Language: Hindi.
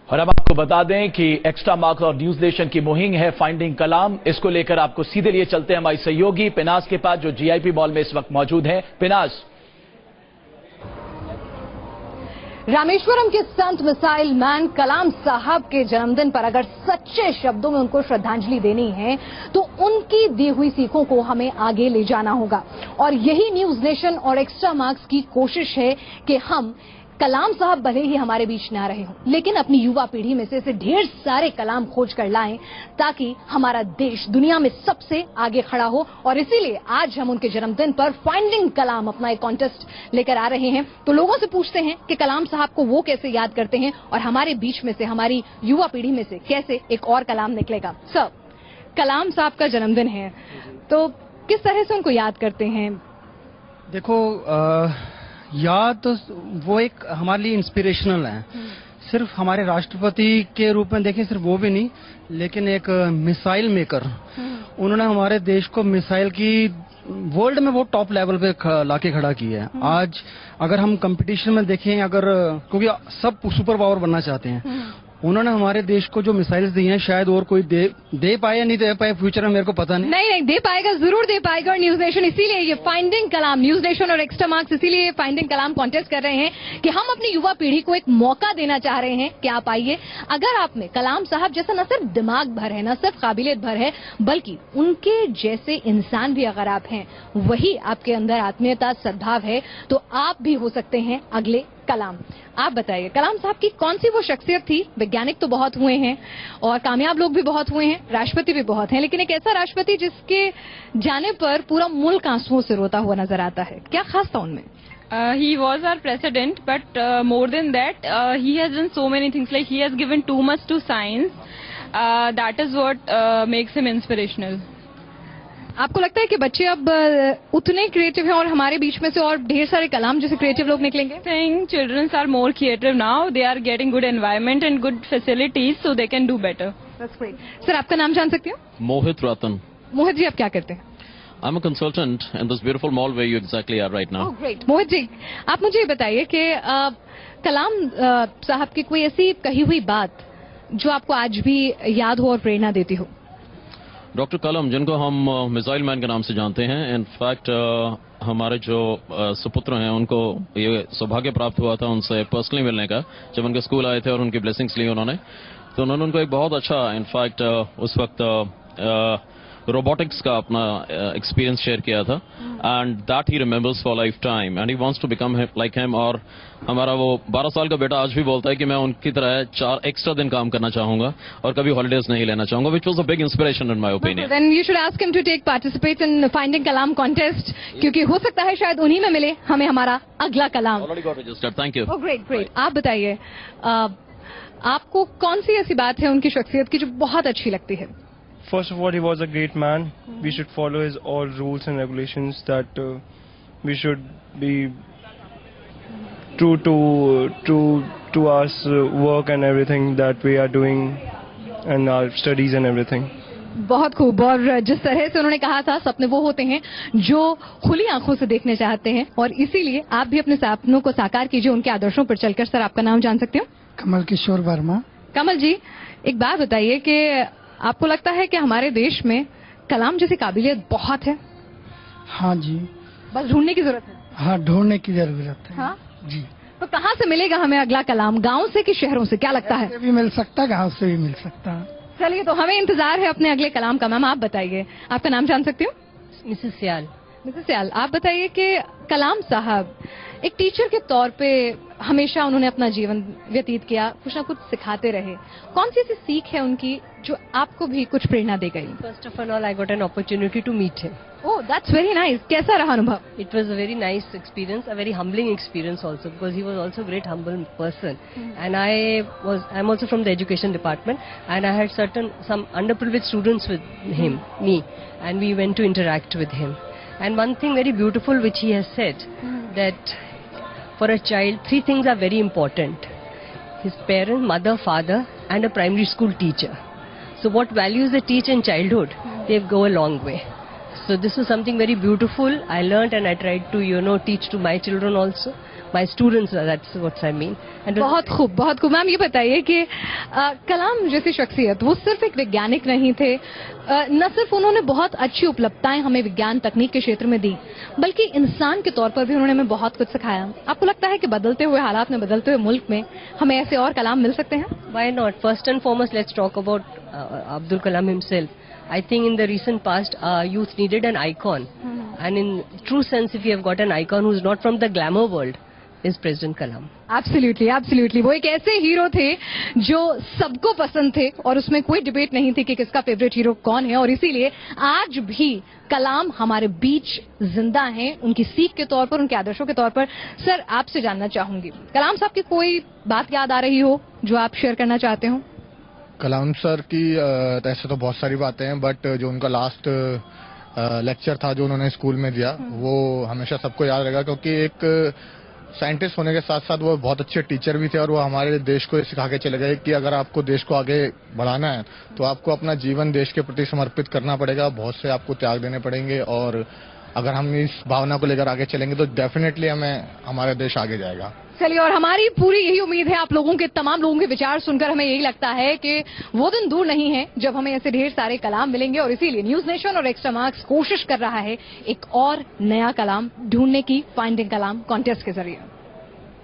और अब आपको बता दें कि एक्स्ट्रा मार्क्स और न्यूज नेशन की मुहिम है फाइंडिंग कलाम। इसको लेकर आपको सीधे लिए चलते हैं हमारी सहयोगी पिनास के पास, जो जीआईपी मॉल में इस वक्त मौजूद है। पिनास, रामेश्वरम के संत मिसाइल मैन कलाम साहब के जन्मदिन पर अगर सच्चे शब्दों में उनको श्रद्धांजलि देनी है तो उनकी दी हुई सीखों को हमें आगे ले जाना होगा। और यही न्यूज नेशन और एक्स्ट्रा मार्क्स की कोशिश है कि हम कलाम साहब भले ही हमारे बीच ना रहे हों, लेकिन अपनी युवा पीढ़ी में से ऐसे ढेर सारे कलाम खोज कर लाएं ताकि हमारा देश दुनिया में सबसे आगे खड़ा हो। और इसीलिए आज हम उनके जन्मदिन पर फाइंडिंग कलाम अपना एक कॉन्टेस्ट लेकर आ रहे हैं। तो लोगों से पूछते हैं कि कलाम साहब को वो कैसे याद करते हैं और हमारे बीच में से, हमारी युवा पीढ़ी में से कैसे एक और कलाम निकलेगा। सर, कलाम साहब का जन्मदिन है तो किस तरह से उनको याद करते हैं? देखो, याद तो वो एक हमारे लिए इंस्पिरेशनल है। सिर्फ हमारे राष्ट्रपति के रूप में देखें, सिर्फ वो भी नहीं, लेकिन एक मिसाइल मेकर, उन्होंने हमारे देश को मिसाइल की वर्ल्ड में वो टॉप लेवल पे लाके खड़ा किया है। आज अगर हम कंपटीशन में देखें, अगर क्योंकि सब सुपर पावर बनना चाहते हैं, उन्होंने हमारे देश को जो मिसाइल्स दी हैं शायद और कोई दे पाए या नहीं दे पाए फ्यूचर में मेरे को पता नहीं। नहीं दे पाएगा, जरूर दे पाएगा। और न्यूज नेशन इसीलिए ये फाइंडिंग कलाम, न्यूज नेशन और एक्स्ट्रा मार्क्स इसीलिए फाइंडिंग कलाम कॉन्टेस्ट कर रहे हैं कि हम अपनी युवा पीढ़ी को एक मौका देना चाह रहे हैं कि आप आइए। अगर आप में कलाम साहब जैसा न सिर्फ दिमाग भर है, न सिर्फ काबिलियत भर है, बल्कि उनके जैसे इंसान भी अगर आप हैं, वही आपके अंदर आत्मीयता, सद्भाव है, तो आप भी हो सकते हैं अगले कलाम। आप बताइए, कलाम साहब की कौन सी वो शख्सियत थी? वैज्ञानिक तो बहुत हुए हैं और कामयाब लोग भी बहुत हुए हैं, राष्ट्रपति भी बहुत हैं, लेकिन एक ऐसा राष्ट्रपति जिसके जाने पर पूरा मुल्क आंसुओं से रोता हुआ नजर आता है, क्या खास था उनमें? He was our president, but more than that, he has done so many things. Like he has given too much to science. That is what makes him inspirational. आपको लगता है कि बच्चे अब उतने क्रिएटिव हैं और हमारे बीच में से और ढेर सारे कलाम जैसे क्रिएटिव लोग निकलेंगे? I think children are more creative now. They are getting good environment and good facilities, so they can do better. That's great. Sir, आपका नाम जान सकती हूँ? मोहित रतन। मोहित जी, आप क्या करते हैं? I'm a consultant in this beautiful mall where you exactly are right now. Oh, great. Mohit ji, आप मुझे ये बताइए कि कलाम साहब की कोई ऐसी कही हुई बात जो आपको आज भी याद हो और प्रेरणा देती हो? डॉक्टर कलाम, जिनको हम मिसाइल मैन के नाम से जानते हैं, इनफैक्ट हमारे जो सुपुत्र हैं उनको ये सौभाग्य प्राप्त हुआ था उनसे पर्सनली मिलने का, जब उनके स्कूल आए थे और उनकी ब्लेसिंग्स ली उन्होंने, तो उन्होंने उनको एक बहुत अच्छा, इनफैक्ट उस वक्त रोबोटिक्स का अपना एक्सपीरियंस शेयर किया था, and that he remembers for life time and he wants to become like him. और हमारा वो 12 साल का बेटा आज भी बोलता है कि मैं उनकी तरह 4 एक्स्ट्रा दिन काम करना चाहूंगा और कभी हॉलिडेज नहीं लेना चाहूंगा, which was a big inspiration in my opinion. Then you should ask him to take participate in finding Kalam contest, क्योंकि हो सकता है शायद उन्हीं में मिले हमें हमारा अगला Kalam. Already got registered, thank you. Oh, great great. आप बताइए, आपको कौन सी ऐसी बात है उनकी शख्सियत की जो बहुत अच्छी लगती है? First of all, he was a great man. We should follow his all rules and regulations. That we should be true to our work and everything that we are doing, and our studies and everything. बहुत खूब। और जिस तरह से उन्होंने कहा था, सपने वो होते हैं जो खुली आंखों से देखने चाहते हैं, और इसीलिए आप भी अपने सपनों को साकार कीजिए उनके आदर्शों पर चलकर। सर, आपका नाम जान सकती हूँ? कमल किशोर वर्मा। कमल जी, एक बात बताइए कि आपको लगता है कि हमारे देश में कलाम जैसी काबिलियत बहुत है? हाँ जी, बस ढूंढने की जरूरत है। हाँ, ढूंढने की जरूरत है। हाँ जी। तो कहाँ से मिलेगा हमें अगला कलाम? गांव से कि शहरों से, क्या लगता है? से भी मिल सकता है, गाँव से भी मिल सकता है। चलिए, तो हमें इंतजार है अपने अगले कलाम का। मैम, आप बताइए, आपका नाम जान सकती हूँ? Mrs. Syal. मिसेस सियाल, आप बताइए कि कलाम साहब एक टीचर के तौर पे हमेशा उन्होंने अपना जीवन व्यतीत किया, कुछ ना कुछ सिखाते रहे। कौन सी ऐसी सीख है उनकी जो आपको भी कुछ प्रेरणा दे गई? First of all, I got an opportunity to meet him. Oh, that's very nice. कैसा रहा अनुभव? It was a very nice experience, a very humbling experience also, because he was also a great humble person. And I'm also from the education department, and I had some underprivileged students with me, and we went to interact with him. And one thing very beautiful which he has said, that for a child, 3 things are very important: his parent, mother, father, and a primary school teacher. So what values they teach in childhood, they go a long way. So this is something very beautiful. I learnt and I tried to, teach to my children also. My students, that's what I mean. And बहुत खूब, बहुत खूब। मैम ये बताइए कि कलाम जैसी शख्सियत, वो सिर्फ एक वैज्ञानिक नहीं थे, न सिर्फ उन्होंने बहुत अच्छी उपलब्धताएं हमें विज्ञान तकनीक के क्षेत्र में दी, बल्कि इंसान के तौर पर भी उन्होंने हमें बहुत कुछ सिखाया। आपको लगता है कि बदलते हुए हालात में, बदलते हुए मुल्क में हमें ऐसे और कलाम मिल सकते हैं? Why not? First and foremost, let's talk about Abdul Kalam himself. I think in the recent past, youth needed an icon. And in true sense, if you have got an icon who's not from the glamour world, is President Kalam. Absolutely, absolutely. वो एक ऐसे हीरो थे जो सबको पसंद थे और उसमें कोई डिबेट नहीं थी कि किसका फेवरेट हीरो कौन है, और इसीलिए आज भी कलाम हमारे बीच जिंदा हैं, उनकी सीख के तौर पर, उनके आदर्शों के तौर पर। सर, आपसे जानना चाहूंगी, कलाम साहब की कोई बात याद आ रही हो जो आप शेयर करना चाहते हो? कलाम सर की ऐसे तो बहुत सारी बातें हैं, बट जो उनका लास्ट लेक्चर था जो उन्होंने स्कूल में दिया, वो हमेशा सबको याद रहेगा, क्योंकि एक साइंटिस्ट होने के साथ साथ वो बहुत अच्छे टीचर भी थे, और वो हमारे देश को सिखा के चले गए कि अगर आपको देश को आगे बढ़ाना है तो आपको अपना जीवन देश के प्रति समर्पित करना पड़ेगा, बहुत से आपको त्याग देने पड़ेंगे, और अगर हम इस भावना को लेकर आगे चलेंगे तो डेफिनेटली हमारा देश आगे जाएगा। चलिए, और हमारी पूरी यही उम्मीद है, आप लोगों के, तमाम लोगों के विचार सुनकर हमें यही लगता है कि वो दिन दूर नहीं है जब हमें ऐसे ढेर सारे कलाम मिलेंगे, और इसीलिए न्यूज नेशन और एक्स्ट्रा मार्क्स कोशिश कर रहा है एक और नया कलाम ढूंढने की, फाइंडिंग कलाम कॉन्टेस्ट के जरिए।